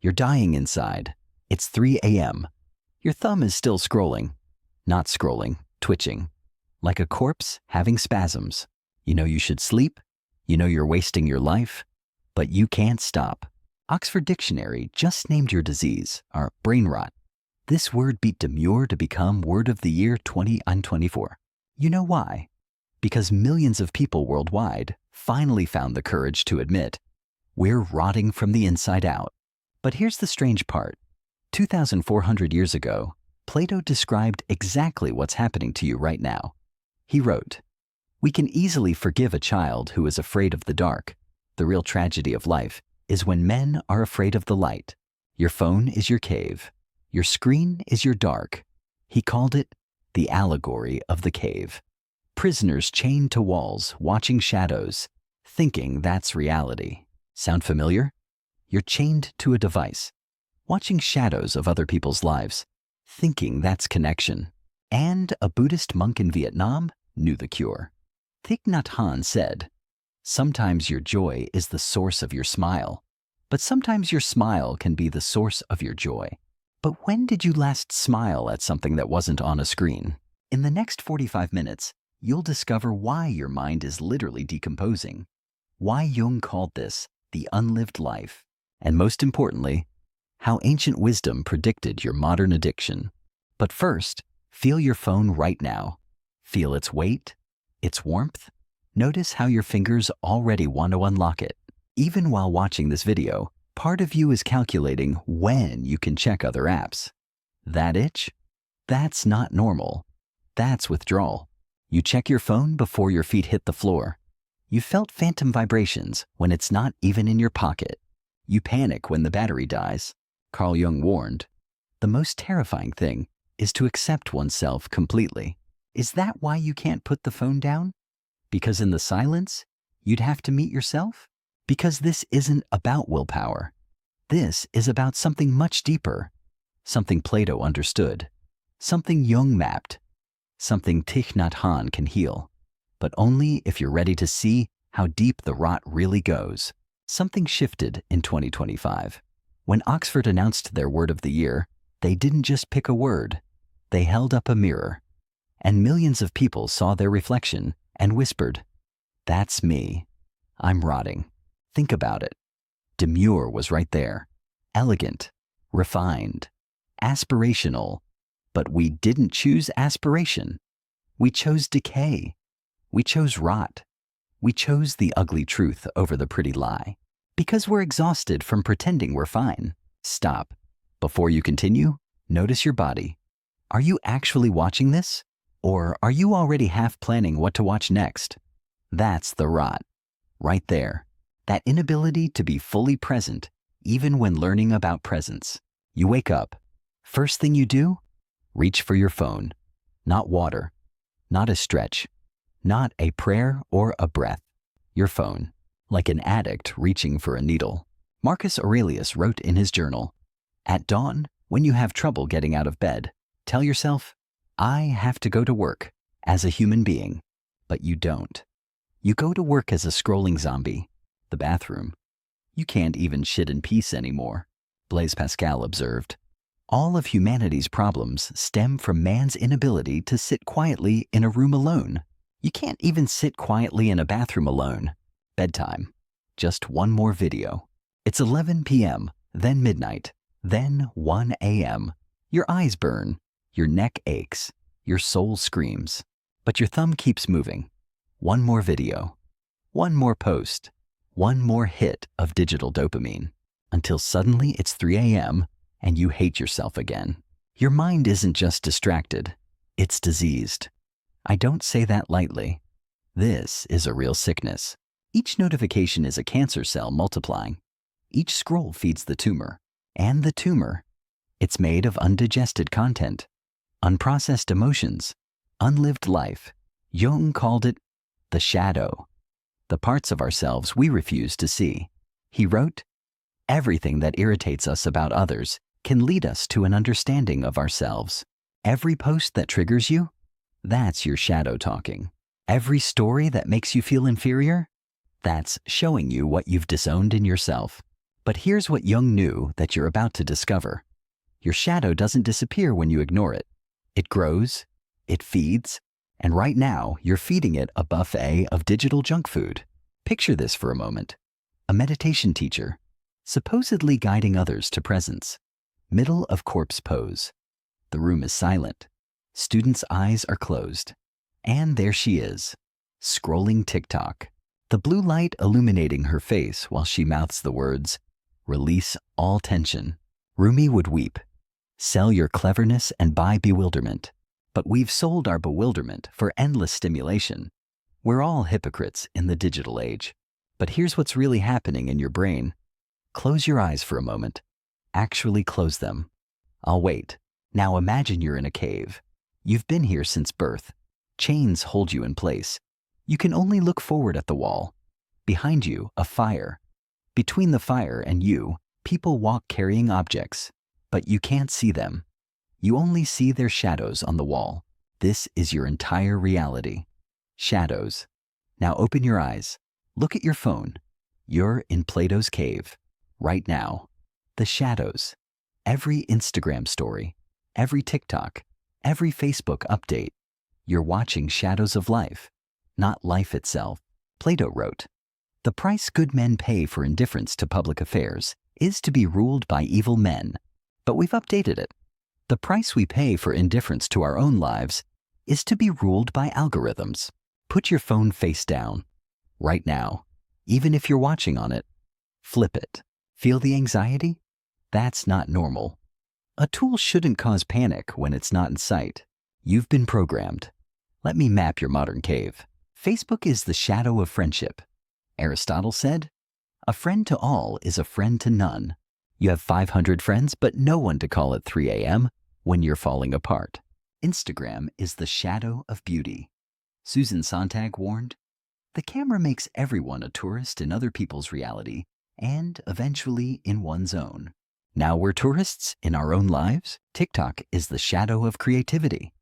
You're dying inside. It's 3 a.m. Your thumb is still scrolling. Not scrolling, twitching. Like a corpse having spasms. You know you should sleep. You know you're wasting your life. But you can't stop. Oxford Dictionary just named your disease, our brainrot. This word beat Demure to become Word of the Year 2024. You know why? Because millions of people worldwide finally found the courage to admit, we're rotting from the inside out. But here's the strange part. 2,400 years ago, Plato described exactly what's happening to you right now. He wrote, "We can easily forgive a child who is afraid of the dark. The real tragedy of life is when men are afraid of the light. Your phone is your cave. Your screen is your dark." He called it the allegory of the cave. Prisoners chained to walls, watching shadows, thinking that's reality. Sound familiar? You're chained to a device, watching shadows of other people's lives, thinking that's connection. And a Buddhist monk in Vietnam knew the cure. Thich Nhat Hanh said, "Sometimes your joy is the source of your smile, but sometimes your smile can be the source of your joy." But when did you last smile at something that wasn't on a screen? In the next 45 minutes, you'll discover why your mind is literally decomposing, why Jung called this the unlived life, and most importantly, how ancient wisdom predicted your modern addiction. But first, feel your phone right now. Feel its weight, its warmth. Notice how your fingers already want to unlock it. Even while watching this video, part of you is calculating when you can check other apps. That itch? That's not normal. That's withdrawal. You check your phone before your feet hit the floor. You felt phantom vibrations when it's not even in your pocket. You panic when the battery dies. Carl Jung warned, the most terrifying thing is to accept oneself completely. Is that why you can't put the phone down? Because in the silence, you'd have to meet yourself? Because this isn't about willpower. This is about something much deeper, something Plato understood, something Jung mapped, something Thich Nhat Hanh can heal, but only if you're ready to see how deep the rot really goes. Something shifted in 2025. When Oxford announced their Word of the Year, they didn't just pick a word, they held up a mirror. And millions of people saw their reflection and whispered, "That's me. I'm rotting." Think about it. Demure was right there. Elegant, refined, aspirational. But we didn't choose aspiration. We chose decay. We chose rot. We chose the ugly truth over the pretty lie. Because we're exhausted from pretending we're fine. Stop. Before you continue, notice your body. Are you actually watching this? Or are you already half planning what to watch next? That's the rot. Right there. That inability to be fully present, even when learning about presence. You wake up. First thing you do? Reach for your phone. Not water. Not a stretch. Not a prayer or a breath. Your phone. Like an addict reaching for a needle. Marcus Aurelius wrote in his journal, "At dawn, when you have trouble getting out of bed, tell yourself, I have to go to work as a human being." But you don't. You go to work as a scrolling zombie. The bathroom. You can't even shit in peace anymore. Blaise Pascal observed, "All of humanity's problems stem from man's inability to sit quietly in a room alone." You can't even sit quietly in a bathroom alone. Bedtime. Just one more video. It's 11 p.m., then midnight, then 1 a.m. Your eyes burn, your neck aches, your soul screams. But your thumb keeps moving. One more video. One more post. One more hit of digital dopamine. Until suddenly it's 3 a.m. and you hate yourself again. Your mind isn't just distracted, it's diseased. I don't say that lightly. This is a real sickness. Each notification is a cancer cell multiplying. Each scroll feeds the tumor. And the tumor, it's made of undigested content, unprocessed emotions, unlived life. Jung called it the shadow, the parts of ourselves we refuse to see. He wrote, "Everything that irritates us about others can lead us to an understanding of ourselves. Every post that triggers you, that's your shadow talking. Every story that makes you feel inferior, that's showing you what you've disowned in yourself. But here's what Jung knew that you're about to discover. Your shadow doesn't disappear when you ignore it. It grows, it feeds, and right now you're feeding it a buffet of digital junk food. Picture this for a moment. A meditation teacher, supposedly guiding others to presence. Middle of corpse pose. The room is silent. Students' eyes are closed. And there she is, scrolling TikTok. The blue light illuminating her face while she mouths the words, "Release all tension." Rumi would weep. Sell your cleverness and buy bewilderment. But we've sold our bewilderment for endless stimulation. We're all hypocrites in the digital age. But here's what's really happening in your brain. Close your eyes for a moment. Actually close them. I'll wait. Now imagine you're in a cave. You've been here since birth. Chains hold you in place. You can only look forward at the wall. Behind you, a fire. Between the fire and you, people walk carrying objects, but you can't see them. You only see their shadows on the wall. This is your entire reality. Shadows. Now open your eyes. Look at your phone. You're in Plato's cave. Right now. The shadows. Every Instagram story. Every TikTok. Every Facebook update. You're watching shadows of life, not life itself. Plato wrote, "The price good men pay for indifference to public affairs is to be ruled by evil men." But we've updated it. The price we pay for indifference to our own lives is to be ruled by algorithms. Put your phone face down. Right now. Even if you're watching on it. Flip it. Feel the anxiety? That's not normal. A tool shouldn't cause panic when it's not in sight. You've been programmed. Let me map your modern cave. Facebook is the shadow of friendship. Aristotle said, "A friend to all is a friend to none." You have 500 friends, but no one to call at 3 a.m. when you're falling apart. Instagram is the shadow of beauty. Susan Sontag warned, "The camera makes everyone a tourist in other people's reality and eventually in one's own." Now we're tourists in our own lives. TikTok is the shadow of creativity.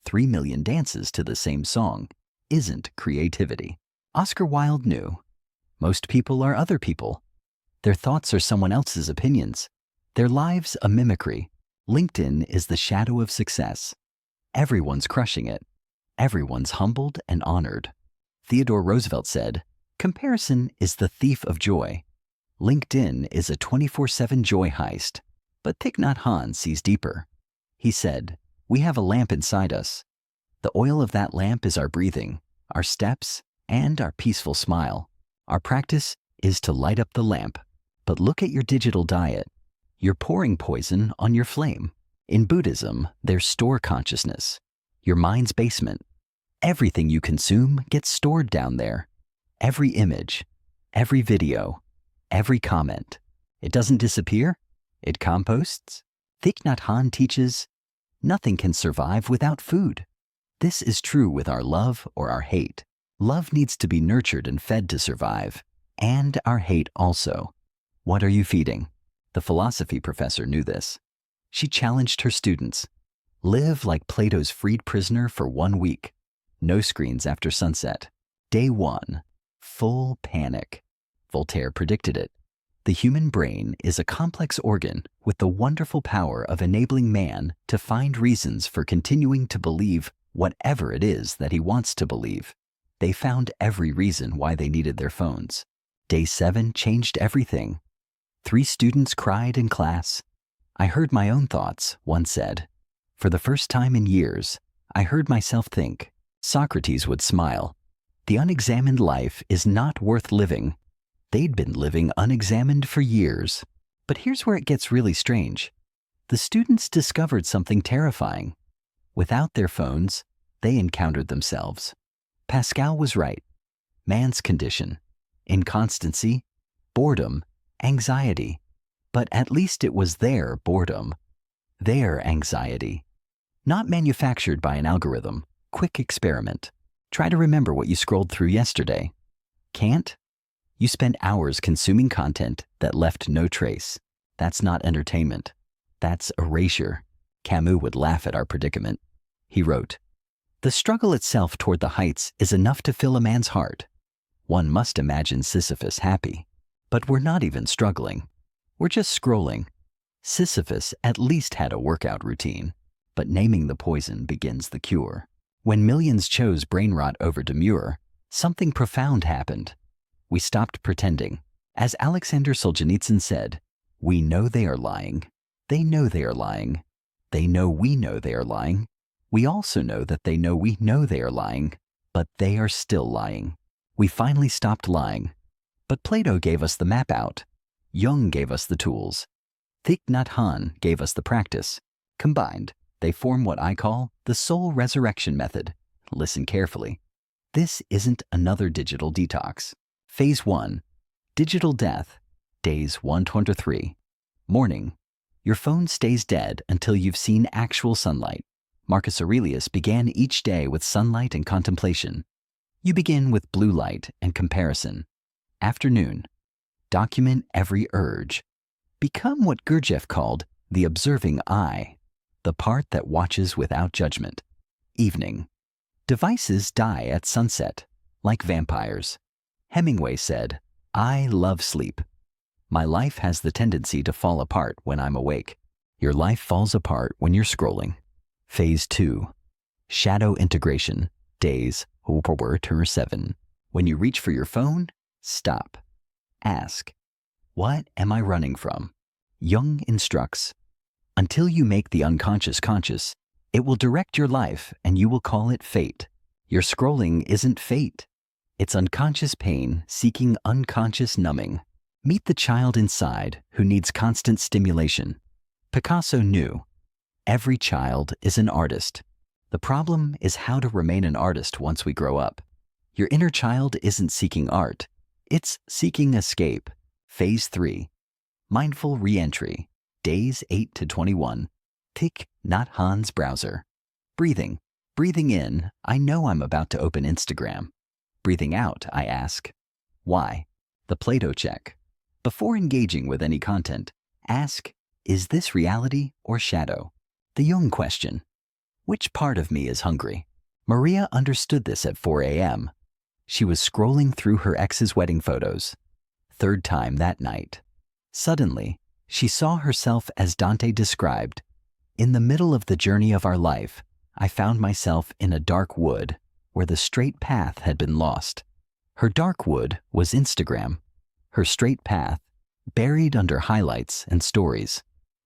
3 million dances to the same song isn't creativity. Oscar Wilde knew, most people are other people. Their thoughts are someone else's opinions. Their lives a mimicry. LinkedIn is the shadow of success. Everyone's crushing it. Everyone's humbled and honored. Theodore Roosevelt said, "Comparison is the thief of joy." LinkedIn is a 24/7 joy heist. But Thich Nhat Hanh sees deeper. He said, "We have a lamp inside us. The oil of that lamp is our breathing, our steps, and our peaceful smile. Our practice is to light up the lamp. But look at your digital diet. You're pouring poison on your flame." In Buddhism, there's store consciousness, your mind's basement. Everything you consume gets stored down there. Every image, every video, every comment. It doesn't disappear. It composts. Thich Nhat Hanh teaches, nothing can survive without food. This is true with our love or our hate. Love needs to be nurtured and fed to survive, and our hate also. What are you feeding? The philosophy professor knew this. She challenged her students. Live like Plato's freed prisoner for 1 week. No screens after sunset. Day 1. Full panic. Voltaire predicted it. The human brain is a complex organ with the wonderful power of enabling man to find reasons for continuing to believe whatever it is that he wants to believe. They found every reason why they needed their phones. Day 7 changed everything. 3 students cried in class. "I heard my own thoughts," one said. "For the first time in years, I heard myself think." Socrates would smile. The unexamined life is not worth living. They'd been living unexamined for years. But here's where it gets really strange. The students discovered something terrifying. Without their phones, they encountered themselves. Pascal was right. Man's condition, inconstancy, boredom, anxiety. But at least it was their boredom, their anxiety. Not manufactured by an algorithm. Quick experiment. Try to remember what you scrolled through yesterday. Can't? You spent hours consuming content that left no trace. That's not entertainment. That's erasure. Camus would laugh at our predicament. He wrote, "The struggle itself toward the heights is enough to fill a man's heart. One must imagine Sisyphus happy. But we're not even struggling. We're just scrolling. Sisyphus at least had a workout routine, but naming the poison begins the cure. When millions chose Brainrot over Demure, something profound happened. We stopped pretending. As Alexander Solzhenitsyn said, we know they are lying. They know they are lying. They know we know they are lying. We also know that they know we know they are lying, but they are still lying. We finally stopped lying. But Plato gave us the map out. Jung gave us the tools. Thich Nhat Hanh gave us the practice. Combined, they form what I call the soul resurrection method. Listen carefully. This isn't another digital detox. Phase 1. Digital death. Days 123. Morning. Your phone stays dead until you've seen actual sunlight. Marcus Aurelius began each day with sunlight and contemplation. You begin with blue light and comparison. Afternoon. Document every urge. Become what Gurdjieff called the observing eye, the part that watches without judgment. Evening. Devices die at sunset, like vampires. Hemingway said, "I love sleep. My life has the tendency to fall apart when I'm awake." Your life falls apart when you're scrolling. Phase 2. Shadow integration. Days 7. When you reach for your phone, stop. Ask, what am I running from? Jung instructs, until you make the unconscious conscious, it will direct your life and you will call it fate. Your scrolling isn't fate. It's unconscious pain seeking unconscious numbing. Meet the child inside who needs constant stimulation. Picasso knew, every child is an artist. The problem is how to remain an artist once we grow up. Your inner child isn't seeking art. It's seeking escape. Phase 3. Mindful re-entry. Days 8 to 21. Thich Nhat Hanh's browser. Breathing. Breathing in, I know I'm about to open Instagram. Breathing out, I ask, why? The Plato check. Before engaging with any content, ask, is this reality or shadow? The Jung question. Which part of me is hungry? Maria understood this at 4 a.m. She was scrolling through her ex's wedding photos. Third time that night. Suddenly, she saw herself as Dante described. In the middle of the journey of our life, I found myself in a dark wood where the straight path had been lost. Her dark wood was Instagram. Her straight path, buried under highlights and stories.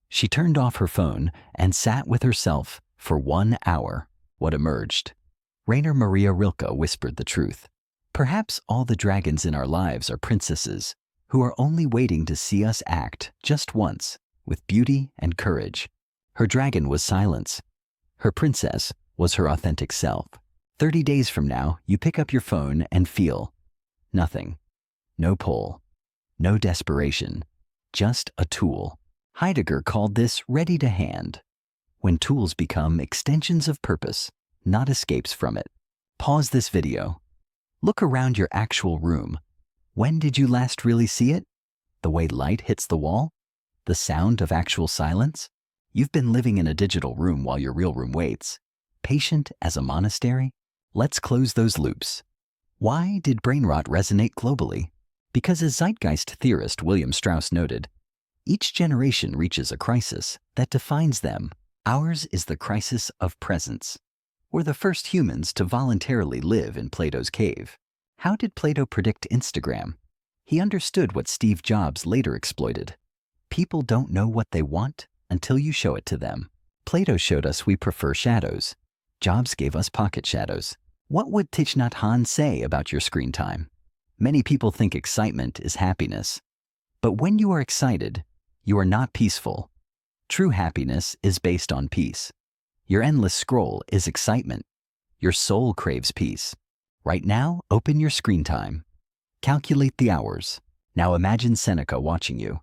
She turned off her phone and sat with herself for 1 hour. What emerged? Rainer Maria Rilke whispered the truth. Perhaps all the dragons in our lives are princesses who are only waiting to see us act just once with beauty and courage. Her dragon was silence. Her princess was her authentic self. 30 days from now, you pick up your phone and feel nothing. No pull. No desperation. Just a tool. Heidegger called this ready to hand. When tools become extensions of purpose, not escapes from it. Pause this video. Look around your actual room. When did you last really see it? The way light hits the wall? The sound of actual silence? You've been living in a digital room while your real room waits. Patient as a monastery? Let's close those loops. Why did Brainrot resonate globally? Because as zeitgeist theorist William Strauss noted, each generation reaches a crisis that defines them. Ours is the crisis of presence. We're the first humans to voluntarily live in Plato's cave. How did Plato predict Instagram? He understood what Steve Jobs later exploited. People don't know what they want until you show it to them. Plato showed us we prefer shadows. Jobs gave us pocket shadows. What would Thich Nhat Hanh say about your screen time? Many people think excitement is happiness. But when you are excited, you are not peaceful. True happiness is based on peace. Your endless scroll is excitement. Your soul craves peace. Right now, open your screen time. Calculate the hours. Now imagine Seneca watching you.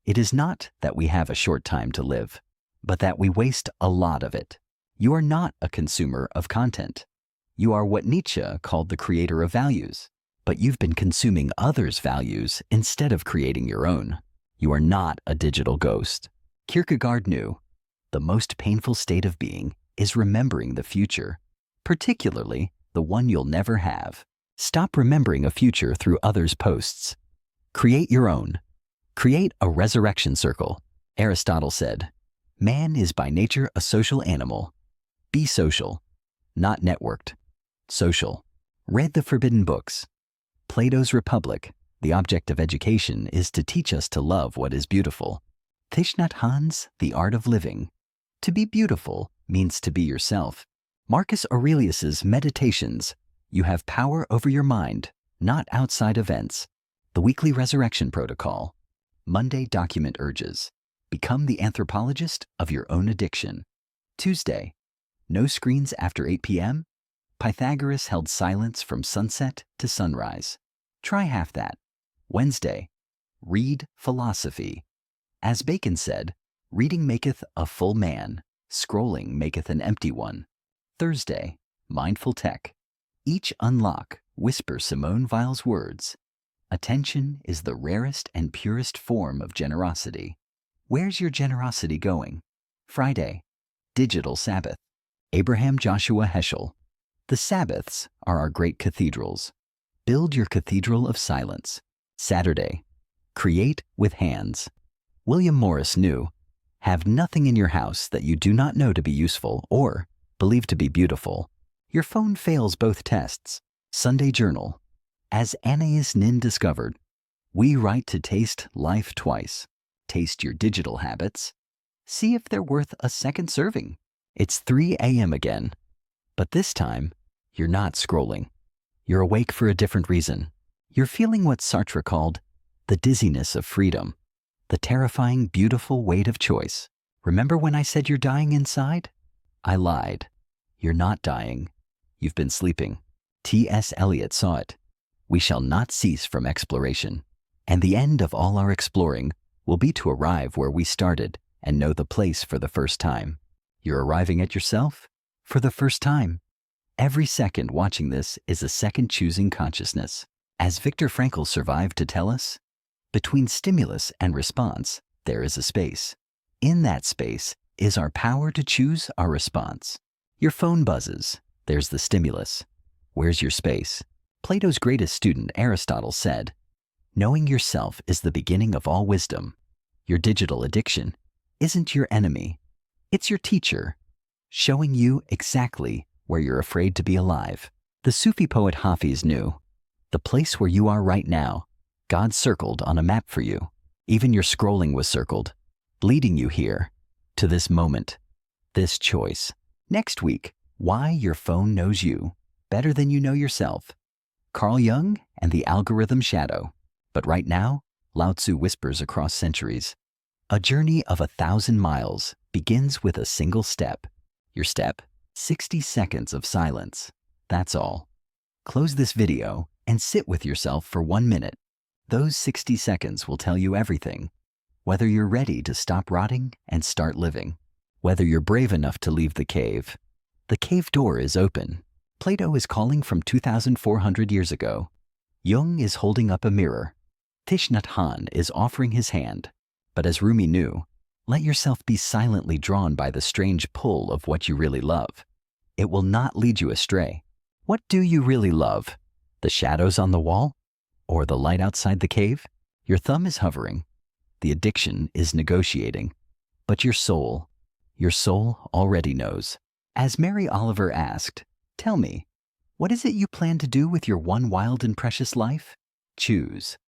It is not that we have a short time to live, but that we waste a lot of it. You are not a consumer of content. You are what Nietzsche called the creator of values, but you've been consuming others' values instead of creating your own. You are not a digital ghost. Kierkegaard knew the most painful state of being is remembering the future, particularly the one you'll never have. Stop remembering a future through others' posts. Create your own. Create a resurrection circle. Aristotle said, "Man is by nature a social animal. Be social, not networked. Social. Read the forbidden books. Plato's Republic. The object of education is to teach us to love what is beautiful." Thich Nhat Hanh's The Art of Living. To be beautiful means to be yourself. Marcus Aurelius's Meditations. You have power over your mind, not outside events. The Weekly Resurrection Protocol. Monday Document Urges. Become the anthropologist of your own addiction. Tuesday. No screens after 8 p.m. Pythagoras held silence from sunset to sunrise. Try half that. Wednesday. Read philosophy. As Bacon said, reading maketh a full man, scrolling maketh an empty one. Thursday. Mindful tech. Each unlock, whisper Simone Weil's words. Attention is the rarest and purest form of generosity. Where's your generosity going? Friday. Digital Sabbath. Abraham Joshua Heschel. The Sabbaths are our great cathedrals. Build your cathedral of silence. Saturday. Create with hands. William Morris knew, have nothing in your house that you do not know to be useful or believe to be beautiful. Your phone fails both tests. Sunday Journal. As Anais Nin discovered, we write to taste life twice. Taste your digital habits. See if they're worth a second serving. It's 3 a.m. again, but this time, you're not scrolling. You're awake for a different reason. You're feeling what Sartre called the dizziness of freedom, the terrifying, beautiful weight of choice. Remember when I said you're dying inside? I lied. You're not dying. You've been sleeping. T.S. Eliot saw it. We shall not cease from exploration, and the end of all our exploring will be to arrive where we started and know the place for the first time. You're arriving at yourself for the first time. Every second watching this is a second choosing consciousness. As Viktor Frankl survived to tell us, between stimulus and response, there is a space. In that space is our power to choose our response. Your phone buzzes. There's the stimulus. Where's your space? Plato's greatest student, Aristotle, said, knowing yourself is the beginning of all wisdom. Your digital addiction isn't your enemy. It's your teacher, showing you exactly where you're afraid to be alive. The Sufi poet Hafiz knew, the place where you are right now, God circled on a map for you. Even your scrolling was circled, leading you here, to this moment, this choice. Next week, why your phone knows you better than you know yourself. Carl Jung and the algorithm shadow. But right now, Lao Tzu whispers across centuries. A journey of 1,000 miles begins with a single step. Your step, 60 seconds of silence. That's all. Close this video and sit with yourself for 1 minute. Those 60 seconds will tell you everything. Whether you're ready to stop rotting and start living. Whether you're brave enough to leave the cave. The cave door is open. Plato is calling from 2,400 years ago. Jung is holding up a mirror. Thich Nhat Hanh is offering his hand. But as Rumi knew, let yourself be silently drawn by the strange pull of what you really love. It will not lead you astray. What do you really love? The shadows on the wall? Or the light outside the cave? Your thumb is hovering. The addiction is negotiating. But your soul already knows. As Mary Oliver asked, tell me, what is it you plan to do with your one wild and precious life? Choose.